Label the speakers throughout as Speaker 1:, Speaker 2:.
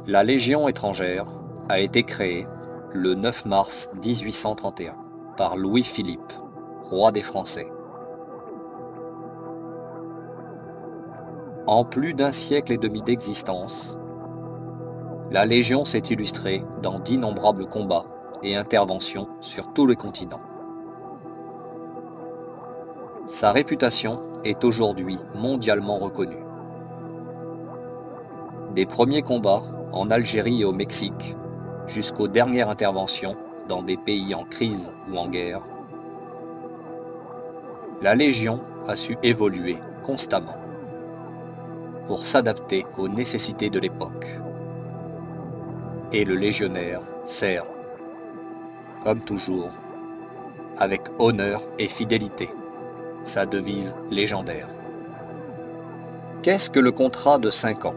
Speaker 1: La Légion étrangère a été créée le 9 mars 1831 par Louis-Philippe, roi des Français. En plus d'un siècle et demi d'existence, la Légion s'est illustrée dans d'innombrables combats et interventions sur tous les continents. Sa réputation est aujourd'hui mondialement reconnue. Des premiers combats en Algérie et au Mexique, jusqu'aux dernières interventions dans des pays en crise ou en guerre, la Légion a su évoluer constamment pour s'adapter aux nécessités de l'époque. Et le légionnaire sert, comme toujours, avec honneur et fidélité, sa devise légendaire. Qu'est-ce que le contrat de 5 ans?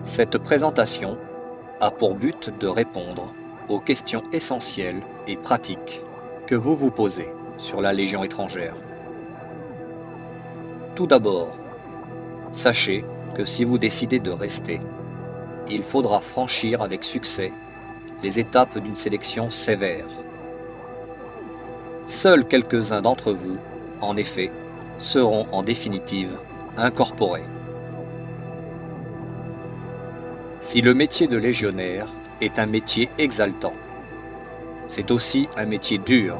Speaker 1: Cette présentation a pour but de répondre aux questions essentielles et pratiques que vous vous posez sur la Légion étrangère. Tout d'abord, sachez que si vous décidez de rester, il faudra franchir avec succès les étapes d'une sélection sévère. Seuls quelques-uns d'entre vous, en effet, seront en définitive incorporés. Si le métier de légionnaire est un métier exaltant, c'est aussi un métier dur,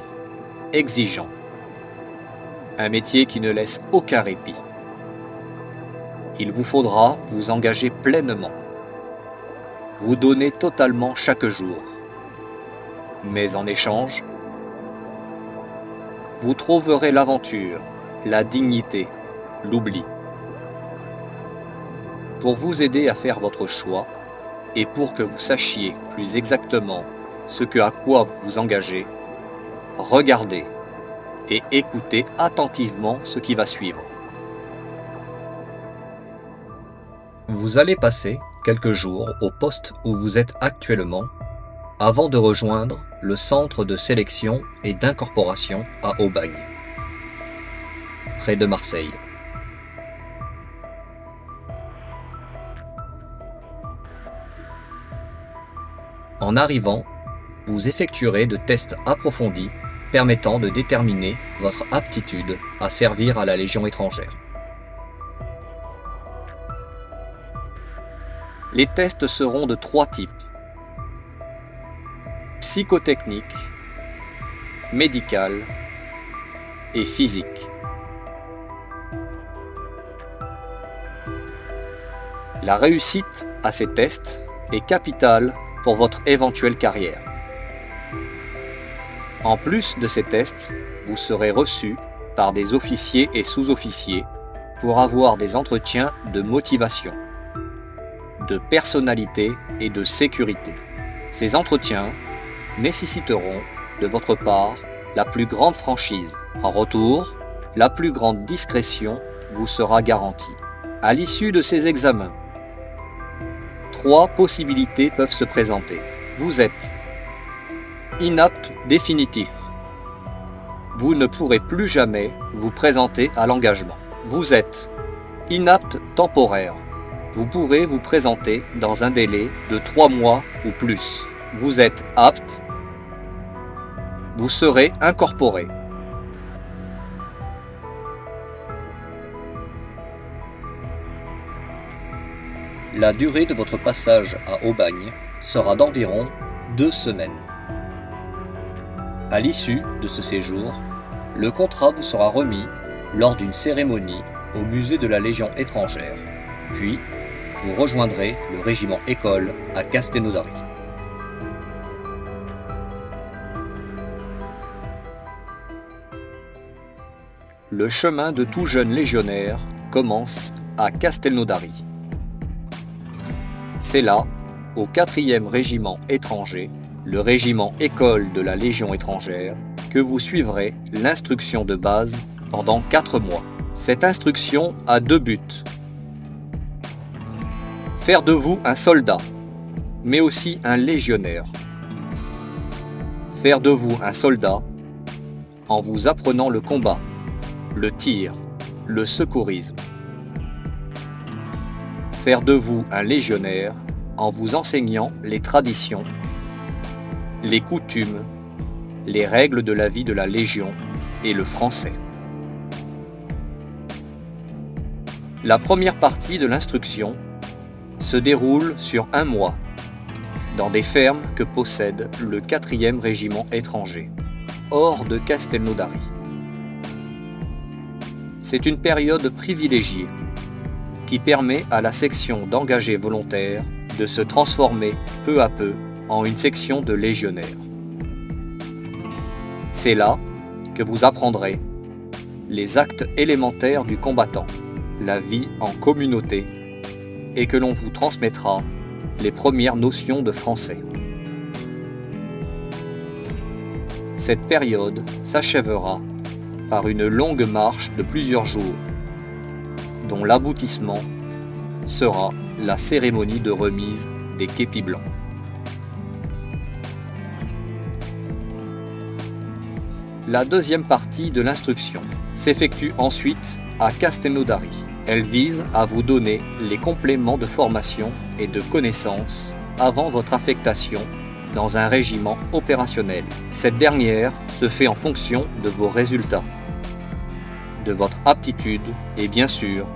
Speaker 1: exigeant, un métier qui ne laisse aucun répit. Il vous faudra vous engager pleinement, vous donner totalement chaque jour. Mais en échange, vous trouverez l'aventure, la dignité, l'oubli. Pour vous aider à faire votre choix et pour que vous sachiez plus exactement à quoi vous vous engagez, regardez et écoutez attentivement ce qui va suivre. Vous allez passer quelques jours au poste où vous êtes actuellement avant de rejoindre le centre de sélection et d'incorporation à Aubagne, près de Marseille. En arrivant, vous effectuerez de tests approfondis permettant de déterminer votre aptitude à servir à la Légion étrangère. Les tests seront de 3 types: psychotechnique, médical et physique. La réussite à ces tests est capitale pour votre éventuelle carrière. En plus de ces tests, vous serez reçu par des officiers et sous-officiers pour avoir des entretiens de motivation, de personnalité et de sécurité. Ces entretiens nécessiteront de votre part la plus grande franchise. En retour, la plus grande discrétion vous sera garantie. À l'issue de ces examens, 3 possibilités peuvent se présenter. Vous êtes inapte définitif. Vous ne pourrez plus jamais vous présenter à l'engagement. Vous êtes inapte temporaire. Vous pourrez vous présenter dans un délai de 3 mois ou plus. Vous êtes apte. Vous serez incorporé. La durée de votre passage à Aubagne sera d'environ 2 semaines. À l'issue de ce séjour, le contrat vous sera remis lors d'une cérémonie au musée de la Légion étrangère. Puis, vous rejoindrez le régiment école à Castelnaudary. Le chemin de tout jeune légionnaire commence à Castelnaudary. C'est là, au 4e régiment étranger, le régiment école de la Légion étrangère, que vous suivrez l'instruction de base pendant 4 mois. Cette instruction a 2 buts. Faire de vous un soldat, mais aussi un légionnaire. Faire de vous un soldat en vous apprenant le combat, le tir, le secourisme. faire de vous un légionnaire en vous enseignant les traditions, les coutumes, les règles de la vie de la Légion et le français. La première partie de l'instruction se déroule sur 1 mois dans des fermes que possède le 4e régiment étranger, hors de Castelnaudary. C'est une période privilégiée qui permet à la section d'engagés volontaires de se transformer peu à peu en une section de légionnaires. C'est là que vous apprendrez les actes élémentaires du combattant, la vie en communauté, et que l'on vous transmettra les premières notions de français. Cette période s'achèvera par une longue marche de plusieurs jours, dont l'aboutissement sera la cérémonie de remise des képis blancs. La deuxième partie de l'instruction s'effectue ensuite à Castelnaudary. Elle vise à vous donner les compléments de formation et de connaissances avant votre affectation dans un régiment opérationnel. Cette dernière se fait en fonction de vos résultats, de votre aptitude et bien sûr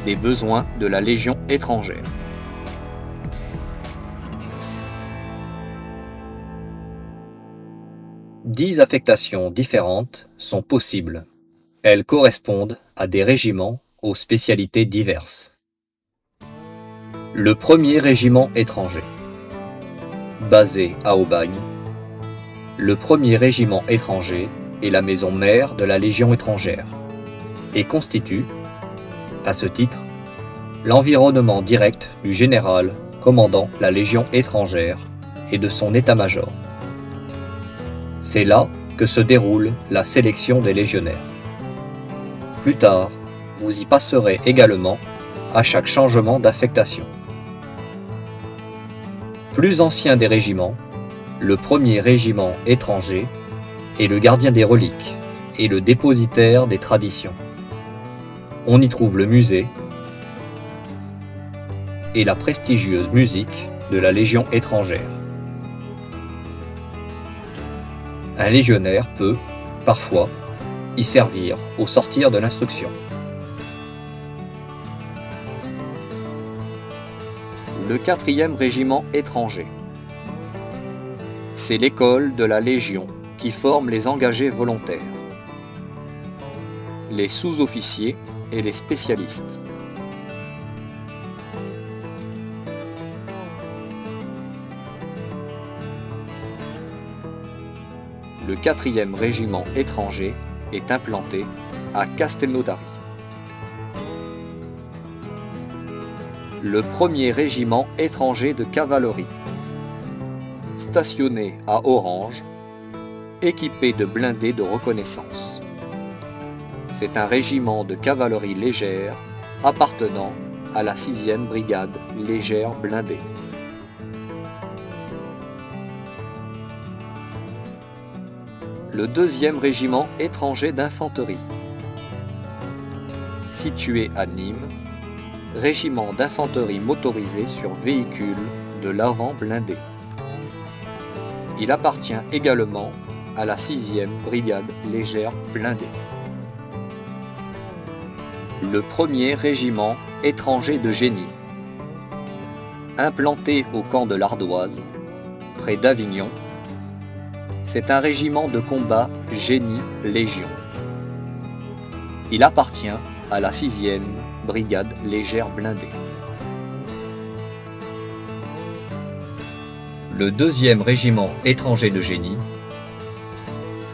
Speaker 1: des besoins de la Légion étrangère. Dix affectations différentes sont possibles. Elles correspondent à des régiments aux spécialités diverses. Le 1er régiment étranger, basé à Aubagne. Le 1er régiment étranger est la maison mère de la Légion étrangère et constitue, à ce titre, l'environnement direct du général commandant la Légion étrangère et de son état-major. C'est là que se déroule la sélection des légionnaires. Plus tard, vous y passerez également à chaque changement d'affectation. Plus ancien des régiments, le 1er régiment étranger est le gardien des reliques et le dépositaire des traditions. On y trouve le musée et la prestigieuse musique de la Légion étrangère. Un légionnaire peut, parfois, y servir au sortir de l'instruction. Le 4e régiment étranger. C'est l'école de la Légion qui forme les engagés volontaires, les sous-officiers et les spécialistes. Le 4e régiment étranger est implanté à Castelnaudary. Le 1er régiment étranger de cavalerie, stationné à Orange, équipé de blindés de reconnaissance. C'est un régiment de cavalerie légère appartenant à la 6e brigade légère blindée. Le 2e régiment étranger d'infanterie, situé à Nîmes, régiment d'infanterie motorisé sur véhicule de l'avant blindé. Il appartient également à la 6e brigade légère blindée. Le 1er régiment étranger de génie, implanté au camp de l'Ardoise, près d'Avignon. C'est un régiment de combat génie légion. Il appartient à la 6e brigade légère blindée. Le 2e régiment étranger de génie,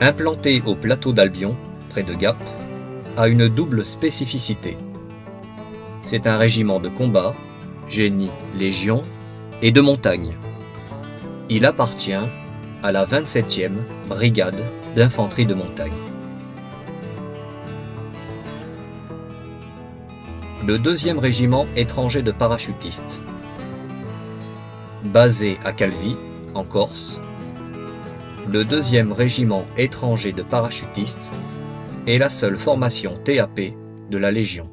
Speaker 1: implanté au plateau d'Albion, près de Gap, a une double spécificité. C'est un régiment de combat, génie légion et de montagne. Il appartient à la 27e brigade d'infanterie de montagne. Le 2e régiment étranger de parachutistes, basé à Calvi, en Corse. Le 2e régiment étranger de parachutistes est la seule formation TAP de la Légion.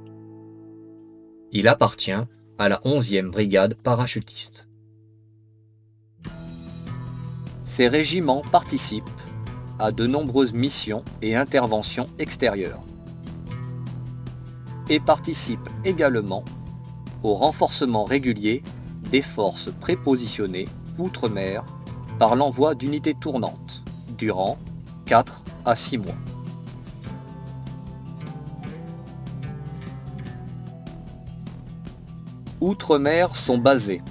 Speaker 1: Il appartient à la 11e brigade parachutiste. Ces régiments participent à de nombreuses missions et interventions extérieures et participent également au renforcement régulier des forces prépositionnées outre-mer par l'envoi d'unités tournantes durant 4 à 6 mois. Outre-mer sont basés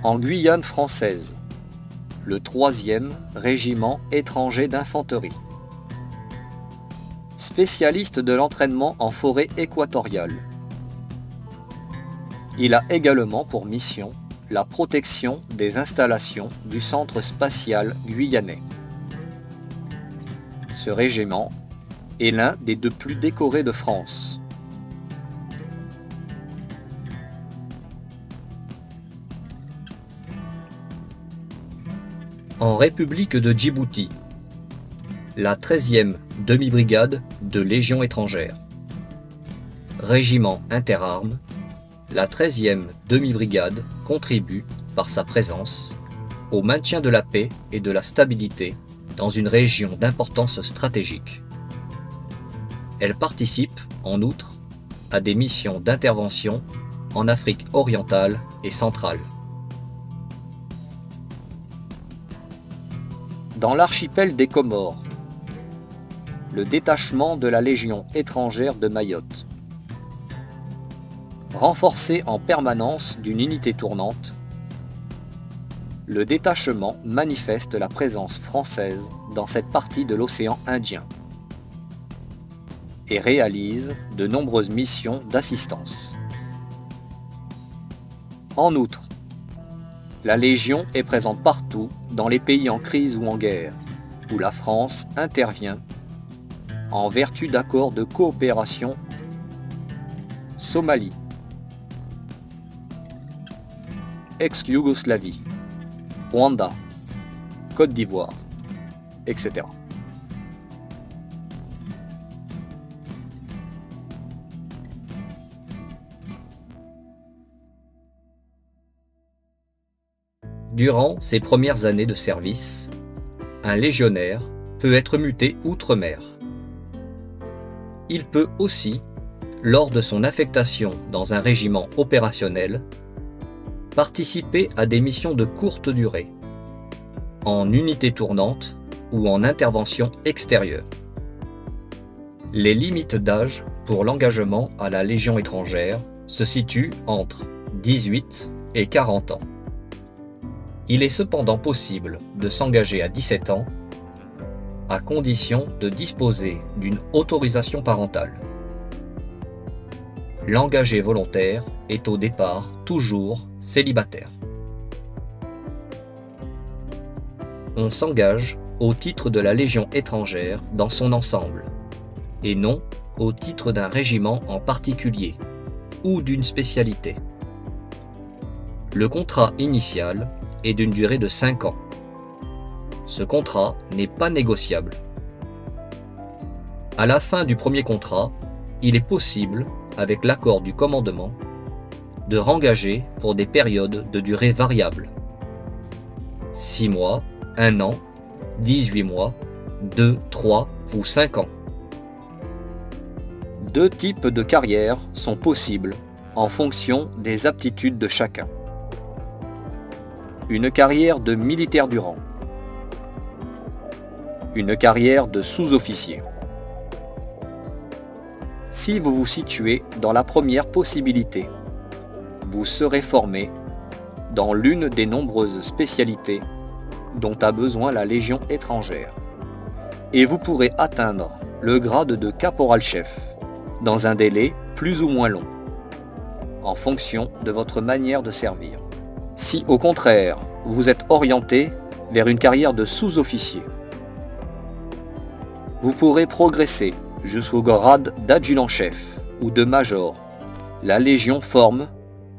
Speaker 1: en Guyane française, le 3e régiment étranger d'infanterie. Spécialiste de l'entraînement en forêt équatoriale. Il a également pour mission la protection des installations du centre spatial guyanais. Ce régiment est l'un des 2 plus décorés de France. En République de Djibouti, la 13e demi-brigade de Légion étrangère. Régiment interarmes, la 13e demi-brigade contribue, par sa présence, au maintien de la paix et de la stabilité dans une région d'importance stratégique. Elle participe, en outre, à des missions d'intervention en Afrique orientale et centrale. Dans l'archipel des Comores, le détachement de la Légion étrangère de Mayotte. Renforcé en permanence d'une unité tournante, le détachement manifeste la présence française dans cette partie de l'océan Indien et réalise de nombreuses missions d'assistance. En outre, la Légion est présente partout dans les pays en crise ou en guerre, où la France intervient en vertu d'accords de coopération. Somalie, ex-Yougoslavie, Rwanda, Côte d'Ivoire, etc. Durant ses premières années de service, un légionnaire peut être muté outre-mer. Il peut aussi, lors de son affectation dans un régiment opérationnel, participer à des missions de courte durée, en unité tournante ou en intervention extérieure. Les limites d'âge pour l'engagement à la Légion étrangère se situent entre 18 et 40 ans. Il est cependant possible de s'engager à 17 ans, à condition de disposer d'une autorisation parentale. L'engagé volontaire est au départ toujours célibataire. On s'engage au titre de la Légion étrangère dans son ensemble, et non au titre d'un régiment en particulier ou d'une spécialité. Le contrat initial est d'une durée de 5 ans. Ce contrat n'est pas négociable. À la fin du premier contrat, il est possible, avec l'accord du commandement, de rengager pour des périodes de durée variable. 6 mois, 1 an, 18 mois, 2, 3 ou 5 ans. 2 types de carrières sont possibles en fonction des aptitudes de chacun. Une carrière de militaire du rang. Une carrière de sous-officier. Si vous vous situez dans la première possibilité, vous serez formé dans l'une des nombreuses spécialités dont a besoin la Légion étrangère, et vous pourrez atteindre le grade de caporal-chef dans un délai plus ou moins long, en fonction de votre manière de servir. Si au contraire, vous êtes orienté vers une carrière de sous-officier, vous pourrez progresser jusqu'au grade d'adjudant-chef ou de major. La Légion forme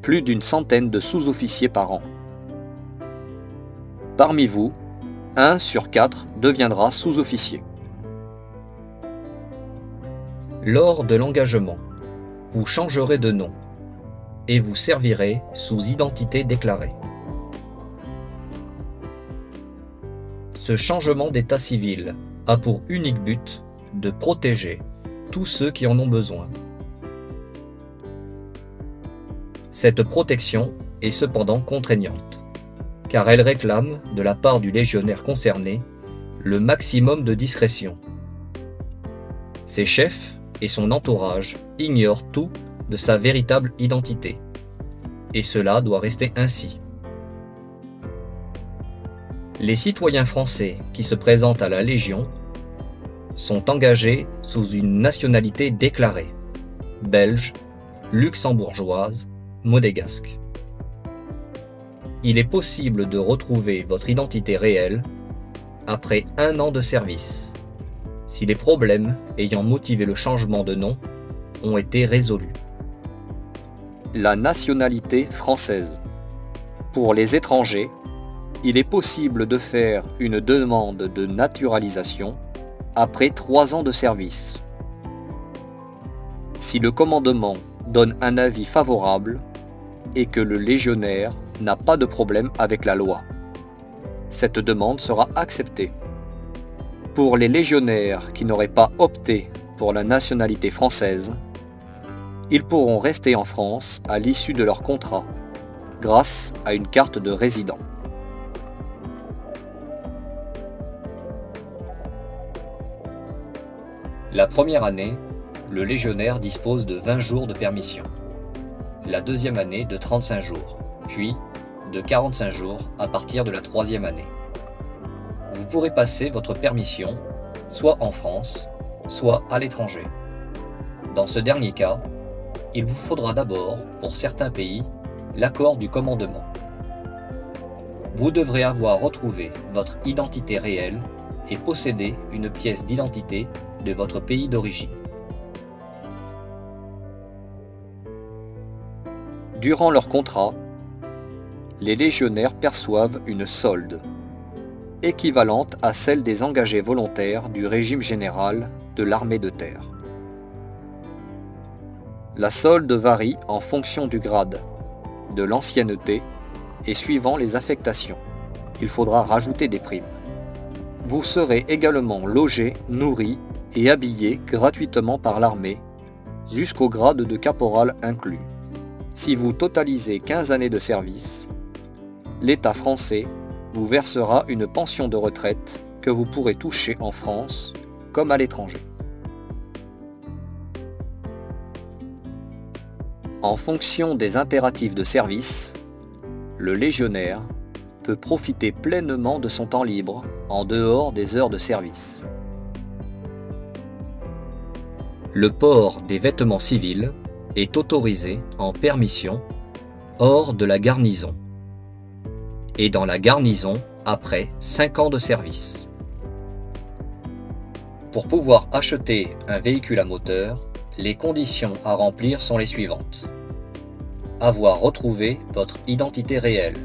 Speaker 1: plus d'une centaine de sous-officiers par an. Parmi vous, 1 sur 4 deviendra sous-officier. Lors de l'engagement, vous changerez de nom et vous servirez sous identité déclarée. Ce changement d'état civil a pour unique but de protéger tous ceux qui en ont besoin. Cette protection est cependant contraignante, car elle réclame de la part du légionnaire concerné le maximum de discrétion. Ses chefs et son entourage ignorent tout de sa véritable identité, et cela doit rester ainsi. Les citoyens français qui se présentent à la Légion sont engagés sous une nationalité déclarée, belge, luxembourgeoise, monégasque. Il est possible de retrouver votre identité réelle après 1 an de service, si les problèmes ayant motivé le changement de nom ont été résolus. La nationalité française. Pour les étrangers, il est possible de faire une demande de naturalisation après 3 ans de service. Si le commandement donne un avis favorable et que le légionnaire n'a pas de problème avec la loi, cette demande sera acceptée. Pour les légionnaires qui n'auraient pas opté pour la nationalité française, ils pourront rester en France à l'issue de leur contrat, grâce à une carte de résident. La première année, le légionnaire dispose de 20 jours de permission. La deuxième année de 35 jours, puis de 45 jours à partir de la troisième année. Vous pourrez passer votre permission soit en France, soit à l'étranger. Dans ce dernier cas, il vous faudra d'abord, pour certains pays, l'accord du commandement. Vous devrez avoir retrouvé votre identité réelle et posséder une pièce d'identité de votre pays d'origine. Durant leur contrat, les légionnaires perçoivent une solde, équivalente à celle des engagés volontaires du régime général de l'armée de terre. La solde varie en fonction du grade, de l'ancienneté et suivant les affectations. Il faudra rajouter des primes. Vous serez également logé, nourri et habillé gratuitement par l'armée, jusqu'au grade de caporal inclus. Si vous totalisez 15 années de service, l'État français vous versera une pension de retraite que vous pourrez toucher en France comme à l'étranger. En fonction des impératifs de service, le légionnaire peut profiter pleinement de son temps libre en dehors des heures de service. Le port des vêtements civils est autorisé en permission hors de la garnison et dans la garnison après 5 ans de service. Pour pouvoir acheter un véhicule à moteur, les conditions à remplir sont les suivantes. Avoir retrouvé votre identité réelle,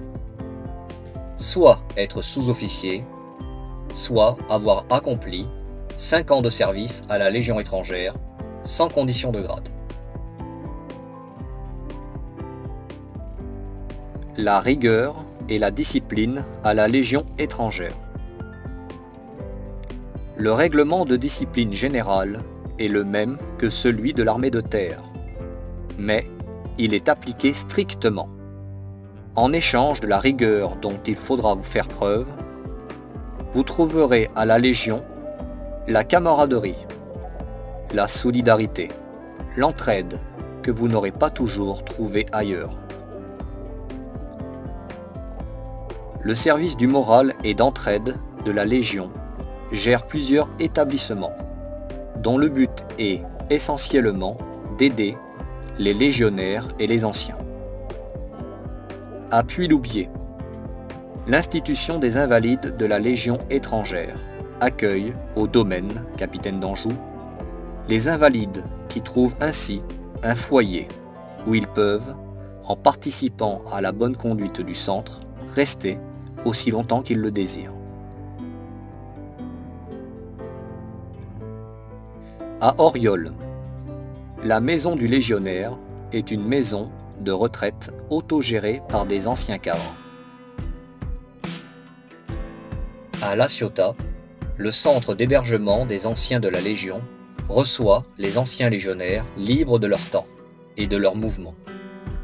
Speaker 1: soit être sous-officier, soit avoir accompli 5 ans de service à la Légion étrangère sans condition de grade. La rigueur et la discipline à la Légion étrangère. Le règlement de discipline générale est le même que celui de l'armée de terre, mais il est appliqué strictement. En échange de la rigueur dont il faudra vous faire preuve, vous trouverez à la Légion la camaraderie, la solidarité, l'entraide que vous n'aurez pas toujours trouvé ailleurs. Le service du moral et d'entraide de la Légion gère plusieurs établissements, dont le but est essentiellement d'aider les légionnaires et les anciens. À Puy-Loubier, l'institution des Invalides de la Légion étrangère accueille au domaine Capitaine d'Anjou les invalides qui trouvent ainsi un foyer où ils peuvent, en participant à la bonne conduite du centre, rester aussi longtemps qu'ils le désirent. À Auriol, La maison du légionnaire est une maison de retraite autogérée par des anciens cadres. À La Ciotat, le centre d'hébergement des anciens de la Légion reçoit les anciens légionnaires libres de leur temps et de leurs mouvements,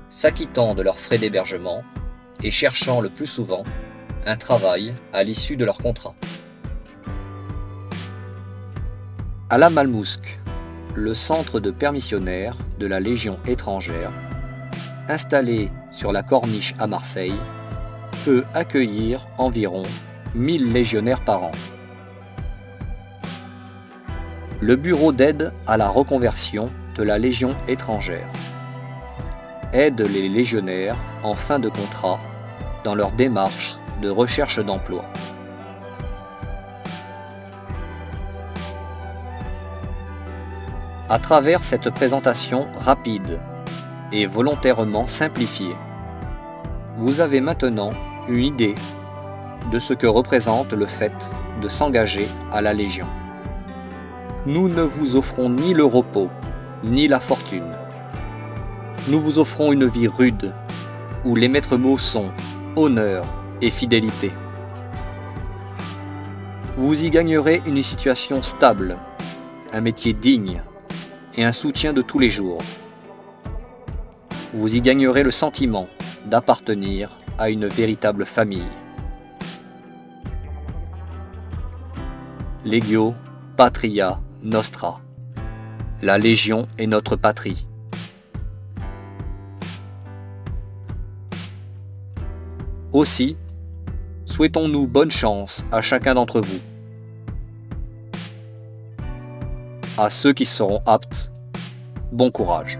Speaker 1: s'acquittant de leurs frais d'hébergement et cherchant le plus souvent un travail à l'issue de leur contrat. À la Malmousque, le centre de permissionnaires de la Légion étrangère, installé sur la Corniche à Marseille, peut accueillir environ 1000 légionnaires par an. Le bureau d'aide à la reconversion de la Légion étrangère aide les légionnaires en fin de contrat dans leur démarche de recherche d'emploi. À travers cette présentation rapide et volontairement simplifiée, vous avez maintenant une idée de ce que représente le fait de s'engager à la Légion. Nous ne vous offrons ni le repos, ni la fortune. Nous vous offrons une vie rude, où les maîtres mots sont honneur et fidélité. Vous y gagnerez une situation stable, un métier digne et un soutien de tous les jours. Vous y gagnerez le sentiment d'appartenir à une véritable famille. Legio Patria Nostra. La Légion est notre patrie. Aussi, souhaitons-nous bonne chance à chacun d'entre vous. À ceux qui seront aptes, bon courage.